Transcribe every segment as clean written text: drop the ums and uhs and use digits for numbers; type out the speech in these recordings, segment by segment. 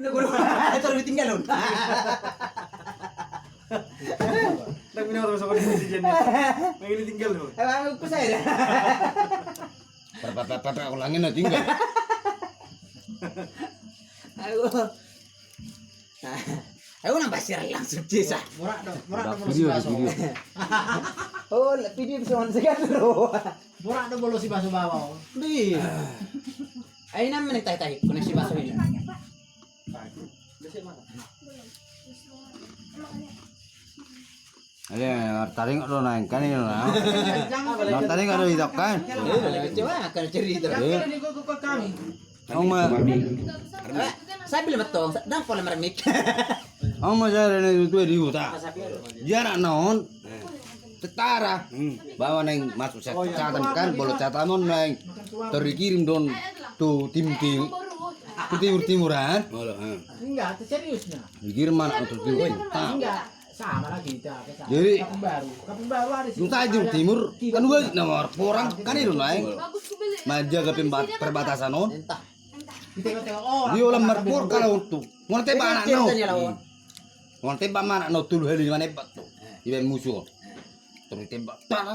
Nagulong. Ito ditinggal lon. Nagminaw sa kanya si Jen. May ditinggal lon. Ang kusay. Papa ulangin na tinggal. Aku nang basir langsung cisa. Murah dong Video. Oh, video bisa on segan bro. Murah dong bolo si baso bawa. Di. Ay naman nagtay-tay kung si baso ini. Ayo, taring lo naik kan ini lah. Taring ada di kan. Coba akan cerita. Ông mà Saya bilang betul, dan pola meremik. ông mà ra đây này tôi đi ngủ ta. Dia nak non. Setara. Bawa neng masuk catatan kan, bolo cataton neng. Terkirim don tuh tim timuran. Enggak, itu seriusnya. Dikirim mana untuk timur. Enggak, sama lagi kita. Jadi Kampung baru ada sih. Nta jum timur kan gue nomor orang kan itu naik. Maja ke perbatasan on. Entah. Ditengok-tengok orang. Dia ulah merpur kalau untuk. Mau tembak anak no. Mau tembak mana no tuh heli mana hebat tuh. Iba musuh. Terus tembak. Tar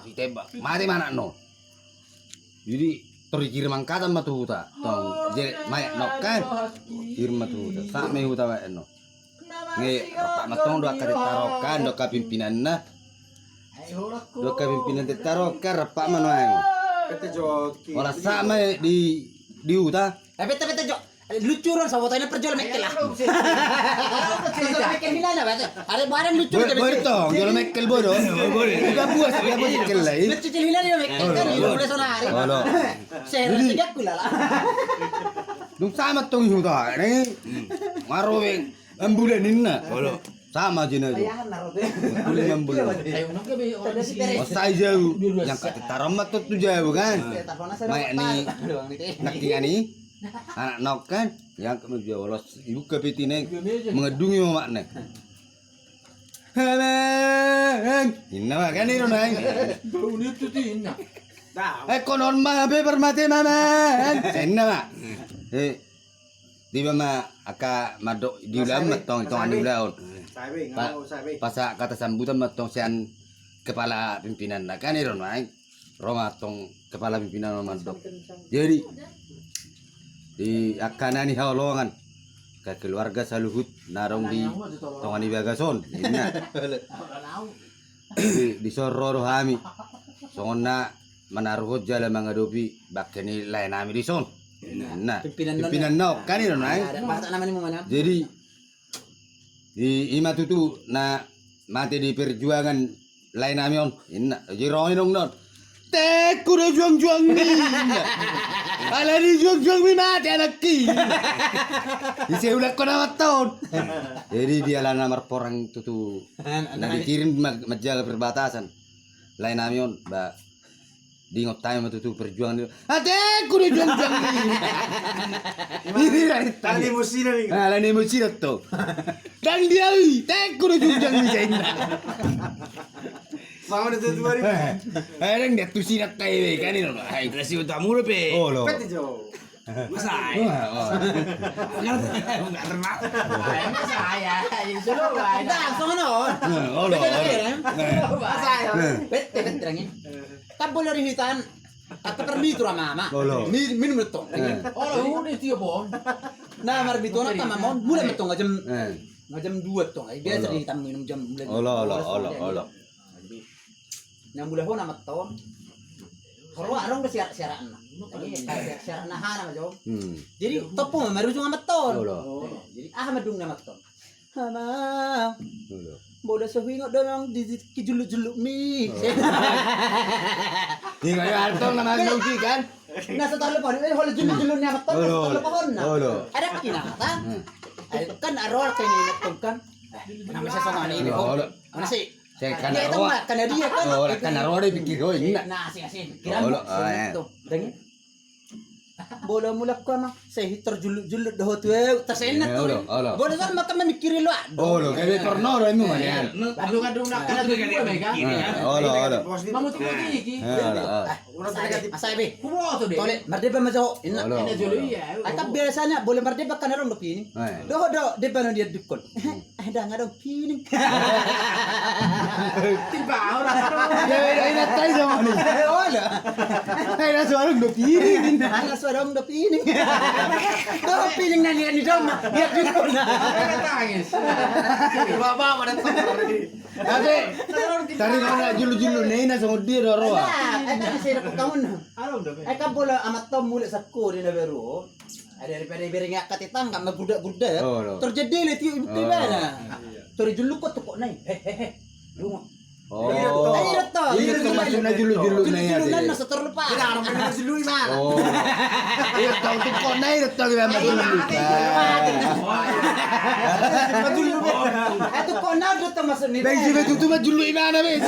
ditembak. Mati mana no. Jadi terus kirim angkatan matu ta. Tong je mai no kan. Kirim matu ta. Sak me uta wae no. Nge rapat matong dua kali tarokan dua pimpinan na. Dua pimpinan tarokan rapat mana wae. Ora sama di uta. Tapi Jo, lucu orang sama tanya perjual mekel lah. Perjual mekel hilang apa tu? Ada barang lucu je. Bertong, jual mekel bodoh. Boleh. Enggak puas dia mekel lah. Lucu je hilang dia mekel kan hilang boleh sana hari. Halo. Saya rasa pula lah. Dung sama tong uta ni. Maroweng ambulanin na. Halo. Sama jenis tu. Ayahan naruh tu. Kulit ambulan. Ayo nang kebe orang di sini. Osai jauh. Yang kata taromat tu jauh kan. Mak ni nak tinggal ni. Anak nok kan yang kemudian lolos ibu ke pitine mengedungi makna. Inna kan ini nang. Ini tu tina. Konon mah be permati mama. Senna mak. Tiba mah aka madok diulang matong tong anu laut. Pas kata sambutan matong sian kepala pimpinan nah kan itu nang. Roma tong kepala pimpinan madok. Jadi di akanani hawlongan ke keluarga saluhut narong di tongani bagason di sororo hami songona manaruhut jala mangadopi bakeni lain nami di son nah pimpinan no kan itu nai jadi di imatutu na mati di perjuangan lain nami on inna jironi dong non teh kuda juang ni ala di juang mati anak ki isi udah kena tahun jadi dia lah nomor porang itu nah dikirim majalah perbatasan lain namion mbak di ngotai mah tuh perjuangan ate kuda juang ni ini dari tadi musim ni lani musim tu dan dia teh kuda juang ni saya Mau ada tu hari. Orang dia tu sih nak tahu kan ini loh. Hai kasih utamu loh pe. Oh loh. Peti jo. Masai. Enggak ternak. Masaya. Yang suruh wae. Langsung no. Oh loh. Masaya. Bete rangin. Tabol dari hitan. Kata permitu mama. Minum itu. Oh, udah tiap bon. Nah, marbitu nak tamamon. Mulai metong ngajam 2 tong. Biasa di hitam minum jam mulai. Oh. Yang boleh ho nama ton. Kalau arong ke siaran. Siaran nahan nama jo. Jadi topo merujung sama ton. Jadi medung nama ton. Hama. Boleh sehingga dong di kijuluk-juluk mi. Ini kayak artong nama nauki kan. Nah setelah lepas ini boleh juluk-juluk nama ton. Setelah pohon. Ada kina kata. Kan arwah kini metong kan. Nama saya sama ini. Mana sih? Saya karena dia kan. Oh, karena roda pikir oh ini. Nah, sih. Kira itu. Dengi. Bola mulak ko mah. Saya terjuluk-juluk dah tu tersenat tu. Olo. Bola kan mata mikirin lu. Olo, kayak tornado ini mah ya. Adung-adung nak kana tu mereka. Olo. Mamu tu iki. Olo. Orang negatif. Asai be. Kubo tu deh. Tole merdeka majo. Inna. Olo. Atap biasanya boleh merdeka kan orang dopini. Do de bano dia dukun. Ada ngadong pining. Tiba orang. Ya, ini tay sama ni. Wala. Ay, nasa orang dopini. Ana suara orang dopini. Do pining na ni dom. Dia dukun. Tangis. Bapak pada Tapi, tadi kau nak julu-julu ni nasa dia doro. Ada saya dapat kawan. Alam dah. Ka bola amat tom mulut sakko di beru. Daripada bering kat tetang kat budak-budak. Terjadi le tiup mana. Tori juluk kok kok naik. Lu Oh, Iya toh. itu masuk na julu-julu na ya. Julunan nasa terlupa. Tidak orang pernah masih dulu mah. Oh, iya tahu tu kau naik tu kita masuk dulu. Majulu. Itu kok nado to masuk ni. Bagi siapa tu mah julu mana be?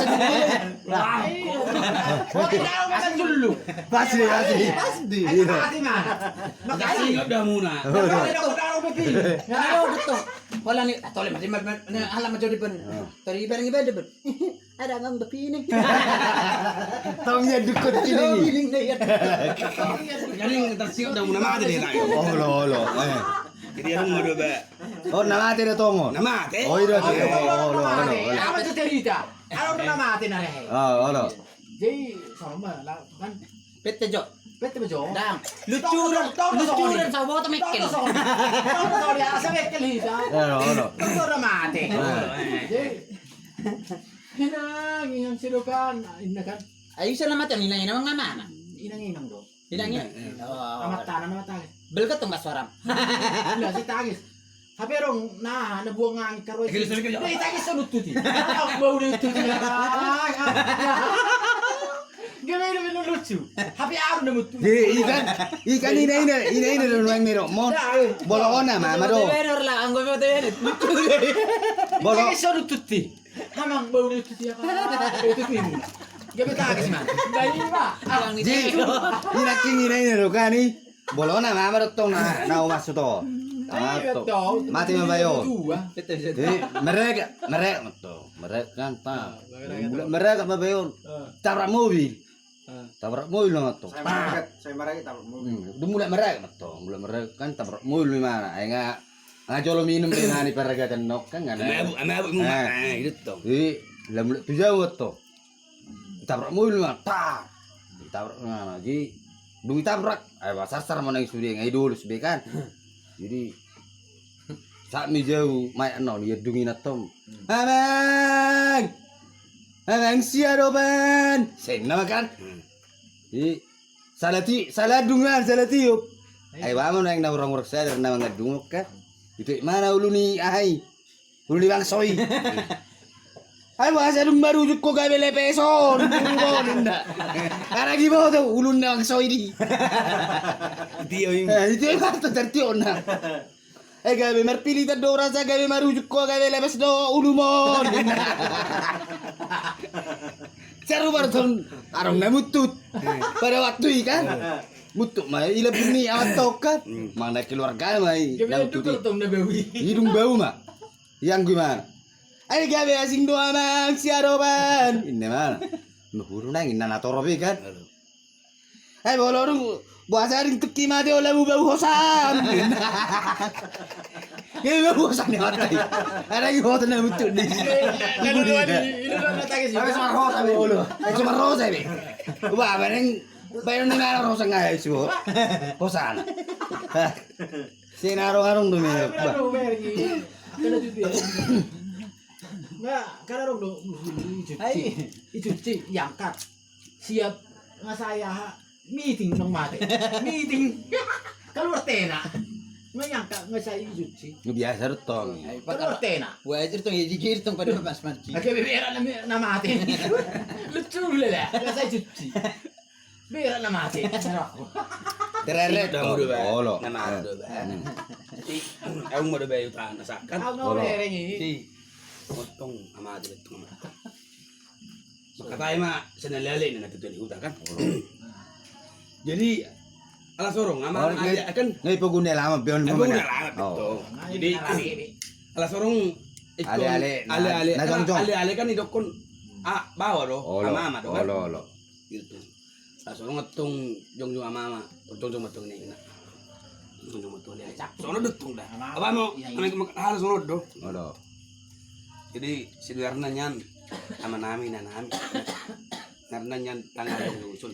Oh, tidak makan dulu. Pasti. Pasti. Hati mana? Makasih udah muna. Udah betul. Nado to. Wala ni tole mati halam majodi pen. Tori bareng ibadah pen. Ada ngang bepining. Tahu ni dukun sini. Pining na yan. Jadi tersiap dah muna mati deh tayo. Oh. Jadi aku mau coba. Oh, nama ada tongo. Nama mati. Oh, iya. Oh. Apa tu cerita? Aku pernah mati nare. Oh. Jadi sama lah kan. Pete jo. Betul betul. Dang. Lucuran sa bota mekel. Tahu dia asal mekel hisa. Oh. Aku udah mati. Jadi hinang yang sirukan ini kan. Ayo selamat yang ina mga mana. Inang do. Inangnya. Amat tanah amat tangis. Bel ka tong maswaram. Bila si tangis. Tapi orang nah nabuang ang karo. Nah tangis sa lutut. Aku mau lutut. Gimana minum lucu. Tapi aku udah mutu. Ikan ini orang mero. Mon bolona mama do. Bener lah anggo mo tayo. Bolo. Tangis sa lutut. Hamang bau lutut ya kan. Lutut ini. Gimana tangis man? Dahil ba? Ji, ini lo kan ni. Bolona mama do tong na umas to. Mati mabayo. Mereka kan ta. Mereka mabayo. Tabrak mobil. Tabrak mobil lo to. Saya marah kita. Mulai mereka kan tabrak mobil mana? Ngajolo minum di nani peragatan nok kan ngana. Abu mu itu to. Lam tu jauh to. Tabrak mobil mana? Ta. Tabrak mana? Ji dung tabrak. Ay sasar mo nang suri ngai dulu sebekan. Jadi saat mi jauh mai ano dia dungin atom. Abang siapa ban? Saya nama kan? Jadi salah dungan salah tiup. Ay wamo nang orang saya nama ngadungok kan? Itu mana ulu ni ai? Ulu ni bang soy. Ay bahasa dung baru ko gawe le peso. Nda. Karena gimana tuh ulu nang soy di. Dia ini. Itu yang tertio na. Gawe merpilita do rasa gawe marujuk ko gawe le peso ulu mon. Seru barusan arong namutut. Pada waktu kan. Mutuk mai ila bunyi awat tokat. Mana keluarga mai. Namutut tong na bawi. Hidung bau mah. Yang gimana? Ay gawe asing doa mang siaroban. Ini mana? Nuhuru nang inna natorobi kan. Ay bolorong buasa ring teki mate olah bau hosam. Ye bau hosam ni matai. Ada ki hotan na mutuk di. Lalu ini na tangis. Tapi sama rosa be. Cuma rosa be. Wah, bareng bayo ni mana rosa ngai su. Hosan. Sinarong-arong dumi. Aduh, mergi. Kena cuti. Nggak, karena dong cuci yang kat siap nggak saya meeting dong mati meeting keluar tena nggak nyangka nggak saya cuci Biasa rutong. keluar tena Wajar tong jigir tong pada mas marci. akhirnya biar na mati lucu lah nggak saya cuci biar na mati Tereret dong. Olo. nama do ba jadi aku mau do bayu tanah sakan aku Olo. mau ini potong ama ada betul ama. Maka tayo ma sa nalalay na natutunan utang kan. Jadi Alas sorong ama Oh, aja kan Ngay pagune lama biyon Aku mo udah man. lama Oh. betul. Jadi alas sorong Ale-ale, ale najongjong. ale kan idokon bawa do Olo. ama do kan. Olo. Gitu. Alas sorong ngetung jongjong ama jongjong metung nih. Jongjong metung dia. Sono detung dah. Apa mau? Kami harus sono do. Olo. Jadi si Duarna nyan sama nami na nami. Karena nyan tangan jongjong usul.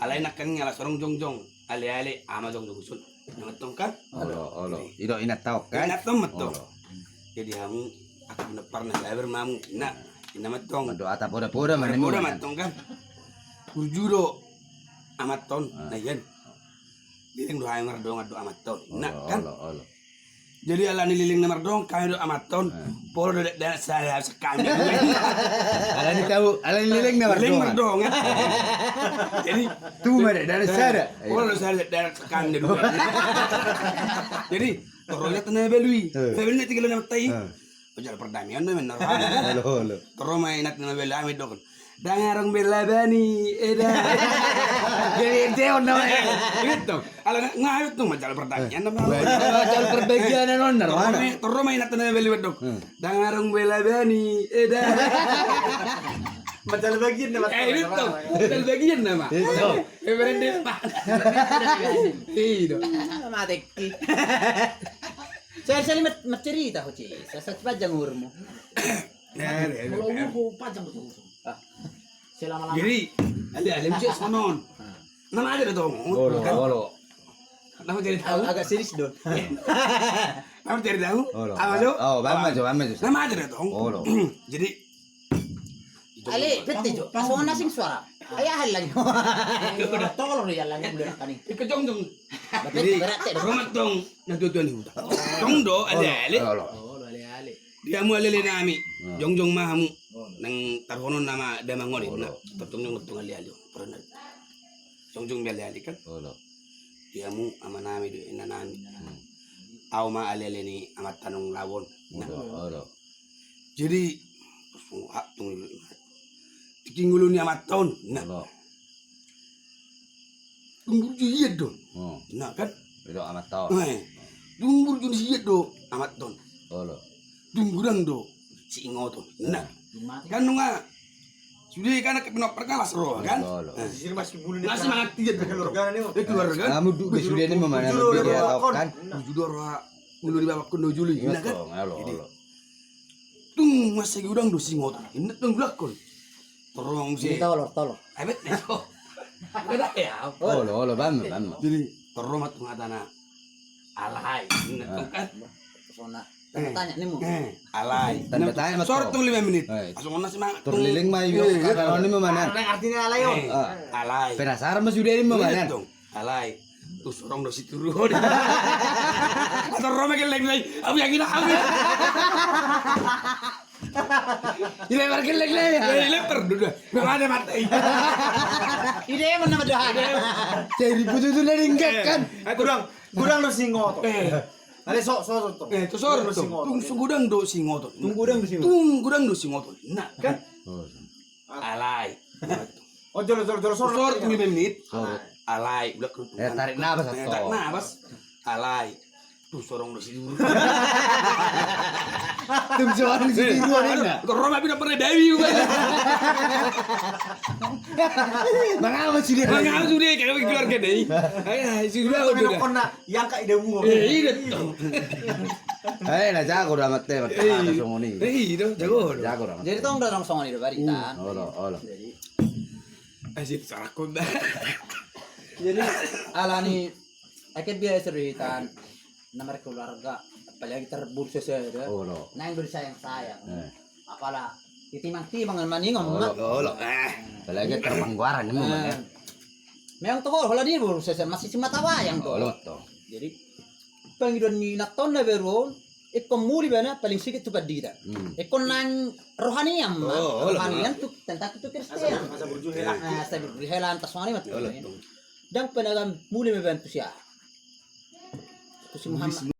Alay nak kan alas sorong jongjong. Ale ama jongjong usul. Ngetong kan? Olo. Ido inataw kan? Inat tuh metong. Olo. Jadi kamu akan pernah lebar mamu. Nah, ina metong. Mado ata poda-poda man mo. Udah matong kan. Urjuro amat ton. Nah yan. Liling do hanger dong ado amat ton. Nah kan. Olo. Jadi ala nililing nomor dong kami do amat ton. Polo do dan saya sekami. Ala ni tahu, ala ni liling na Liling mardo. nomor dong. Jadi Tu made dari sada. polo do saya dan sekami do. Jadi toronya tanah belui. Belui tinggal nama tai. Pajar perdamaian do menor. Olo. Toro main nak nama bela amit dong. Dangarong bela bani eda. Jadi deon na. Gitu. Ala ngayut tuh majalah perdamaian nama. Bacal perbagian non narwana. Toro main nak tanah beli dong. Dangarong bela bani eda. Macam bagian nih, Mas. Itu. Betul bagian nama. Itu. Berende Pak. Iya. Matik. Saya cerita ko ci. Sa pajang urmo. Kalau lu panjang betul. Selama-lama. Jadi, ada alim cek sonon. Nama ada dong. Olo. Nama cari tahu. Agak serius don. Nama cari tahu. Olo. Apa tuh? Oh, bama jo. Nama ada dong. Olo. Jadi, Ali, pete jo. Paso na sing suara. Ayahan lang yo. Udah tolong ya lang udah kaning. ikut jong. Jadi berarti Romat dong. Natutuan huta. Jong do ada ale. Olo. Oh, ale-ale. Dia mu ale nami. Jong mahamu. Nang tarhonon nama damangori na. Tatong ale ale. Pernah. Jong ale kan. Olo. Dia mu ama nami do ina nami. Aw ma ale ni amat tanong lawon. Olo. Jadi tung tinggulo ni amat tahun. Nah, Olo. tunggu jiat do. Oh, Nah kan. ido amat tao. Tunggu jiat do amat tahun. Olo. Tunggu dang do si ingoton. Nah, Mati. kan nunga. Sudah kan kepinok perkalas roh kan. Olo. Di sini masih bunuh nih. Masih mangat tiat Keluarga nih. keluarga. Kamu duk sudah ni mana Jujur, dia jujur, tahu kan? Judor ngulu di babak kondo juli. Nah kan. Olo. Tung masih udang do si ingoton. Ini tung blakon. Terong si. tolong. Abet nih. Kada ya. Olo, bama. Jadi teromat ngatana alay. Nah kan. Sona. Tanya nih mo. Alay. Tanda tanya mas. Sort tong 5 menit. Eh. Langsung na si Mang. Turliling mah yuk. Kalau ni mana? Artinya ala yo. Alay. Penasaran mas sudah ni mana? Dong. Alay. Tu sorong do si turu. Atau rome kelek lagi. Aku yakin aku. Dilempar kelek leh. Leper duda. Enggak ada mati. Ide mo na madahan. Jadi putu tu naringkat kan? Kurang lo singo to. Ale so to. Tu sorong tung sugudang do singoton. Tunggudang do singo. Tunggudang do singoton. Nah kan. Alay. Oh jolo Sort 5 menit. Sorot. Alay, udah kerupuk. Tarik nafas Tarik atau? nafas. Alay. Tuh sorong do si dulu. Tum suara si tiru ni na. Roma pindah pernah Dewi juga. Mangapa sih dia? Mangga sudah kayak keluarga deh. Ay, sudah udah. Kona yang ka ide mu. Iya tuh. Na jago ramat teh, ada songoni. Iya, jago. Jago ramat. Jadi tong dorong songon itu baritan. Olo. Asik sarakon dah. Jadi alani akit biasa ritan nomor keluarga apalagi terbursa saya Olo. nang bersayang sayang apalah titimang-timang maningom Olo. Palagi terpangguaran ni mana? memang tuh kalau dia bursa masih cuma tawayang tuh Olo to. jadi panggilan ni naton na beron ikon muli bana paling sikit tu padida ikon nang rohaniyam rohaniyan tu tentang tu Kristen Masa burju hela. sa berhelan taswani mat dan penagam muli membantu siya tu si Muhammad